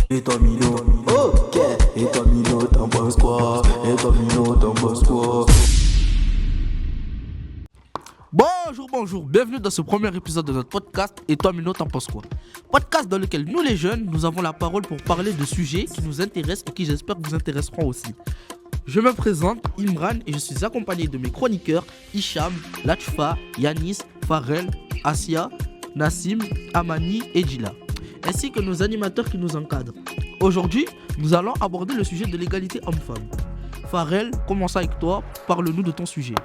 Et toi Mino, ok. Et toi Mino, t'en penses quoi? Et toi Mino, t'en penses quoi? Bonjour, bienvenue dans ce premier épisode de notre podcast Et toi Mino, t'en penses quoi? Podcast dans lequel nous les jeunes, nous avons la parole pour parler de sujets qui nous intéressent et qui j'espère vous intéresseront aussi. Je me présente, Imran, et je suis accompagné de mes chroniqueurs Hicham, Latchfa, Yanis, Farel, Asia, Nassim, Amani et Djila, ainsi que nos animateurs qui nous encadrent. Aujourd'hui, nous allons aborder le sujet de l'égalité homme-femme. Farel, commençons avec toi, parle-nous de ton sujet.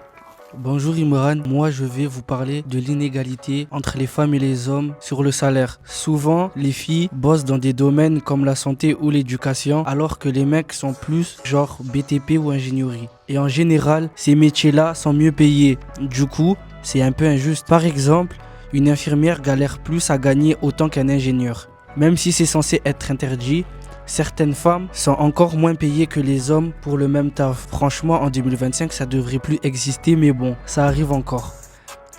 Bonjour Imran, moi je vais vous parler de l'inégalité entre les femmes et les hommes sur le salaire. Souvent, les filles bossent dans des domaines comme la santé ou l'éducation, alors que les mecs sont plus genre BTP ou ingénierie. Et en général, ces métiers-là sont mieux payés. Du coup, c'est un peu injuste. Par exemple, une infirmière galère plus à gagner autant qu'un ingénieur. Même si c'est censé être interdit, certaines femmes sont encore moins payées que les hommes pour le même taf. Franchement, en 2025, ça devrait plus exister, mais bon, ça arrive encore.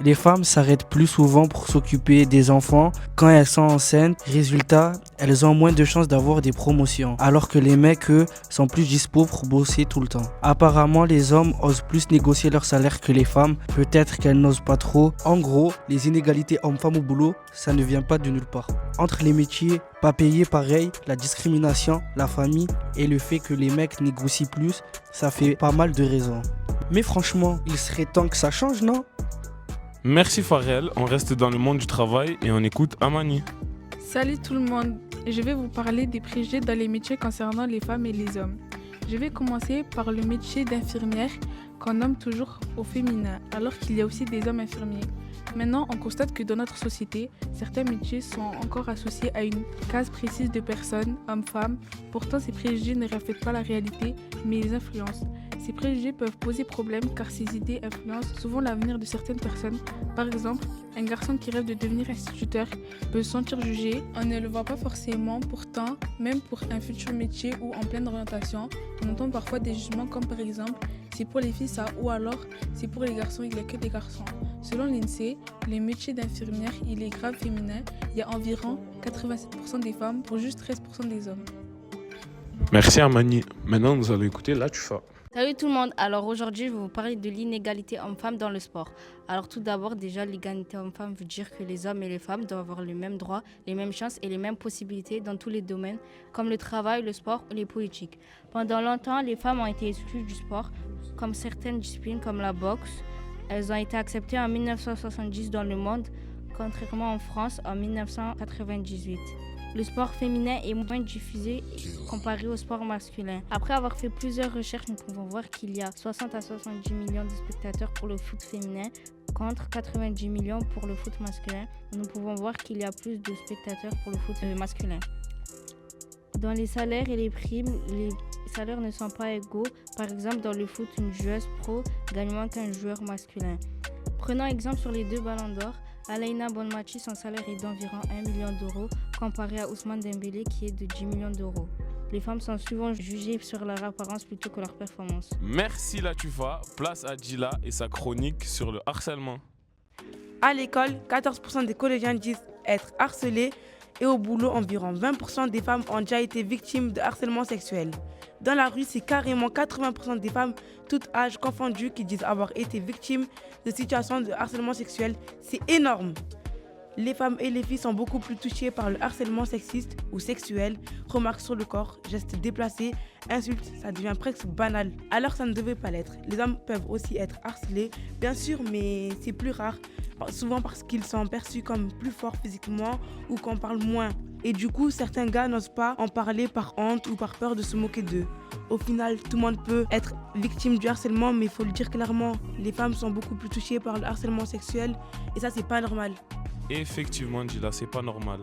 Les femmes s'arrêtent plus souvent pour s'occuper des enfants quand elles sont enceintes. Résultat, elles ont moins de chances d'avoir des promotions. Alors que les mecs, eux, sont plus dispo pour bosser tout le temps. Apparemment, les hommes osent plus négocier leur salaire que les femmes. Peut-être qu'elles n'osent pas trop. En gros, les inégalités hommes-femmes au boulot, ça ne vient pas de nulle part. Entre les métiers pas payés pareil, la discrimination, la famille et le fait que les mecs négocient plus, ça fait pas mal de raisons. Mais franchement, il serait temps que ça change, non ? Merci Farel, on reste dans le monde du travail et on écoute Amani. Salut tout le monde, je vais vous parler des préjugés dans les métiers concernant les femmes et les hommes. Je vais commencer par le métier d'infirmière qu'on nomme toujours au féminin, alors qu'il y a aussi des hommes infirmiers. Maintenant, on constate que dans notre société, certains métiers sont encore associés à une case précise de personnes, hommes-femmes. Pourtant, ces préjugés ne reflètent pas la réalité, mais les influencent. Ces préjugés peuvent poser problème car ces idées influencent souvent l'avenir de certaines personnes. Par exemple, un garçon qui rêve de devenir instituteur peut se sentir jugé. On ne le voit pas forcément, pourtant, même pour un futur métier ou en pleine orientation, on entend parfois des jugements comme par exemple « c'est pour les filles ça » ou alors « c'est pour les garçons, il n'y a que des garçons ». Selon l'INSEE, le métier d'infirmière, il est grave féminin. Il y a environ 87% des femmes pour juste 13% des hommes. Merci Amani. Maintenant, nous allons écouter Latchfa. Salut tout le monde, alors aujourd'hui je vais vous parler de l'inégalité homme-femme dans le sport. Alors tout d'abord déjà l'égalité homme-femme veut dire que les hommes et les femmes doivent avoir les mêmes droits, les mêmes chances et les mêmes possibilités dans tous les domaines comme le travail, le sport ou les politiques. Pendant longtemps les femmes ont été exclues du sport comme certaines disciplines comme la boxe. Elles ont été acceptées en 1970 dans le monde, contrairement en France en 1998. Le sport féminin est moins diffusé comparé au sport masculin. Après avoir fait plusieurs recherches, nous pouvons voir qu'il y a 60 à 70 millions de spectateurs pour le foot féminin contre 90 millions pour le foot masculin. Nous pouvons voir qu'il y a plus de spectateurs pour le foot masculin. Dans les salaires et les primes, les salaires ne sont pas égaux. Par exemple, dans le foot, une joueuse pro gagne moins qu'un joueur masculin. Prenons exemple sur les deux ballons d'or. Alaina Bonmatí, son salaire est d'environ 1 million d'euros comparé à Ousmane Dembélé qui est de 10 millions d'euros. Les femmes sont souvent jugées sur leur apparence plutôt que leur performance. Merci Latchfa. Place à Djila et sa chronique sur le harcèlement. À l'école, 14% des collégiens disent être harcelés et au boulot, environ 20% des femmes ont déjà été victimes de harcèlement sexuel. Dans la rue, c'est carrément 80% des femmes, toutes âges confondus, qui disent avoir été victimes de situations de harcèlement sexuel. C'est énorme. Les femmes et les filles sont beaucoup plus touchées par le harcèlement sexiste ou sexuel. Remarques sur le corps, gestes déplacés, insultes, ça devient presque banal. Alors ça ne devait pas l'être. Les hommes peuvent aussi être harcelés, bien sûr, mais c'est plus rare. Souvent parce qu'ils sont perçus comme plus forts physiquement ou qu'on parle moins. Et du coup, certains gars n'osent pas en parler par honte ou par peur de se moquer d'eux. Au final, tout le monde peut être victime du harcèlement, mais il faut le dire clairement, les femmes sont beaucoup plus touchées par le harcèlement sexuel et ça, c'est pas normal. Effectivement, Djila, c'est pas normal.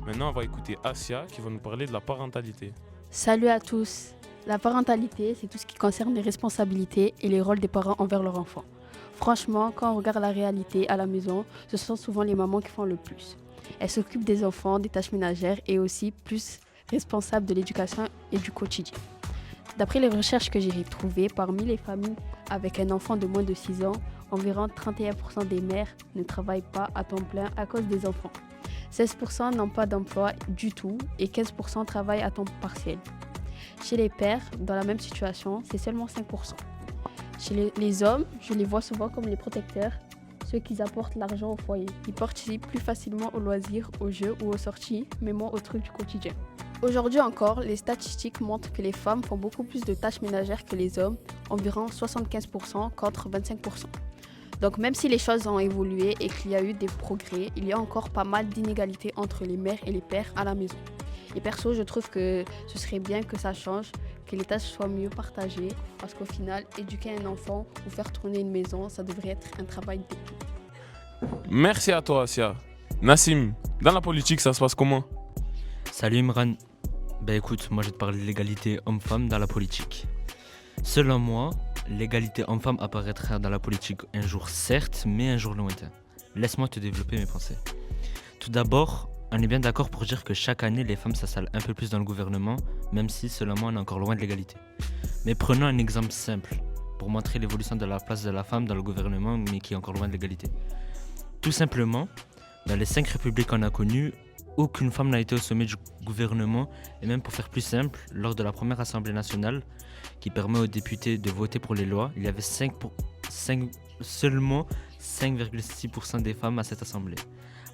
Maintenant, on va écouter Asia qui va nous parler de la parentalité. Salut à tous. La parentalité, c'est tout ce qui concerne les responsabilités et les rôles des parents envers leurs enfants. Franchement, quand on regarde la réalité à la maison, ce sont souvent les mamans qui font le plus. Elles s'occupent des enfants, des tâches ménagères et aussi plus responsables de l'éducation et du quotidien. D'après les recherches que j'ai trouvées, parmi les familles avec un enfant de moins de 6 ans, environ 31% des mères ne travaillent pas à temps plein à cause des enfants. 16% n'ont pas d'emploi du tout et 15% travaillent à temps partiel. Chez les pères, dans la même situation, c'est seulement 5%. Chez les hommes, je les vois souvent comme les protecteurs, ceux qui apportent l'argent au foyer. Ils participent plus facilement aux loisirs, aux jeux ou aux sorties, mais moins aux trucs du quotidien. Aujourd'hui encore, les statistiques montrent que les femmes font beaucoup plus de tâches ménagères que les hommes, environ 75% contre 25%. Donc même si les choses ont évolué et qu'il y a eu des progrès, il y a encore pas mal d'inégalités entre les mères et les pères à la maison. Et perso, je trouve que ce serait bien que ça change, que les tâches soient mieux partagées, parce qu'au final, éduquer un enfant ou faire tourner une maison, ça devrait être un travail d'équipe. Merci à toi, Asia. Nassim, dans la politique, ça se passe comment? Salut Imran. Écoute, moi je vais te parler de l'égalité homme-femme dans la politique. Selon moi, l'égalité homme-femme apparaîtra dans la politique un jour certes, mais un jour lointain. Laisse-moi te développer mes pensées. Tout d'abord, on est bien d'accord pour dire que chaque année, les femmes s'installent un peu plus dans le gouvernement, même si, selon moi, on est encore loin de l'égalité. Mais prenons un exemple simple, pour montrer l'évolution de la place de la femme dans le gouvernement, mais qui est encore loin de l'égalité. Tout simplement, dans les 5 républiques qu'on a connues, aucune femme n'a été au sommet du gouvernement, et même pour faire plus simple, lors de la première Assemblée nationale, qui permet aux députés de voter pour les lois, il y avait seulement 5,6% des femmes à cette Assemblée.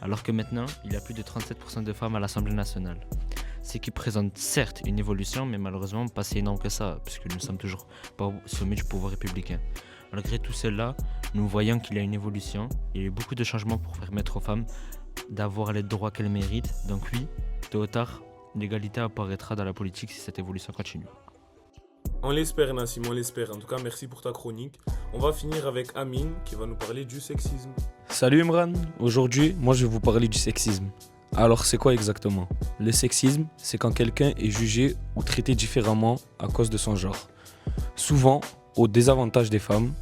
Alors que maintenant, il y a plus de 37% de femmes à l'Assemblée nationale. Ce qui présente certes une évolution, mais malheureusement pas si énorme que ça, puisque nous sommes toujours pas au sommet du pouvoir républicain. Malgré tout cela, nous voyons qu'il y a une évolution, il y a eu beaucoup de changements pour permettre aux femmes d'avoir les droits qu'elles méritent. Donc oui, tôt ou tard, l'égalité apparaîtra dans la politique si cette évolution continue. On l'espère, Nassim, on l'espère. En tout cas, merci pour ta chronique. On va finir avec Amine qui va nous parler du sexisme. Salut Imran, aujourd'hui, moi je vais vous parler du sexisme. Alors c'est quoi exactement? Le sexisme, c'est quand quelqu'un est jugé ou traité différemment à cause de son genre. Souvent, au désavantage des femmes.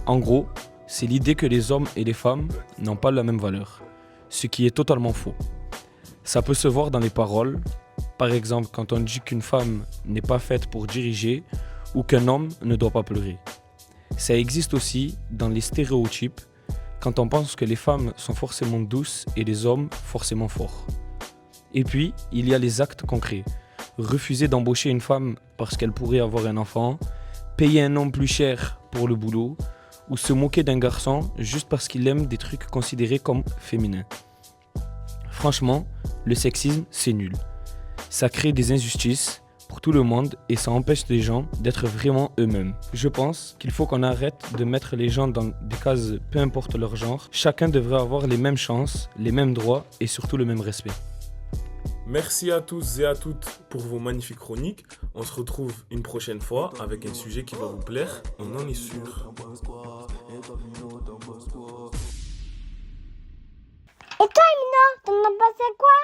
En gros, c'est l'idée que les hommes et les femmes n'ont pas la même valeur, ce qui est totalement faux. Ça peut se voir dans les paroles, par exemple quand on dit qu'une femme n'est pas faite pour diriger ou qu'un homme ne doit pas pleurer. Ça existe aussi dans les stéréotypes, quand on pense que les femmes sont forcément douces et les hommes forcément forts. Et puis, il y a les actes concrets. Refuser d'embaucher une femme parce qu'elle pourrait avoir un enfant, payer un homme plus cher pour le boulot, ou se moquer d'un garçon juste parce qu'il aime des trucs considérés comme féminins. Franchement, le sexisme, c'est nul. Ça crée des injustices pour tout le monde et ça empêche les gens d'être vraiment eux-mêmes. Je pense qu'il faut qu'on arrête de mettre les gens dans des cases peu importe leur genre. Chacun devrait avoir les mêmes chances, les mêmes droits et surtout le même respect. Merci à tous et à toutes pour vos magnifiques chroniques. On se retrouve une prochaine fois avec un sujet qui va vous plaire, on en est sûr. Et toi, Emino, t'en as pensé quoi?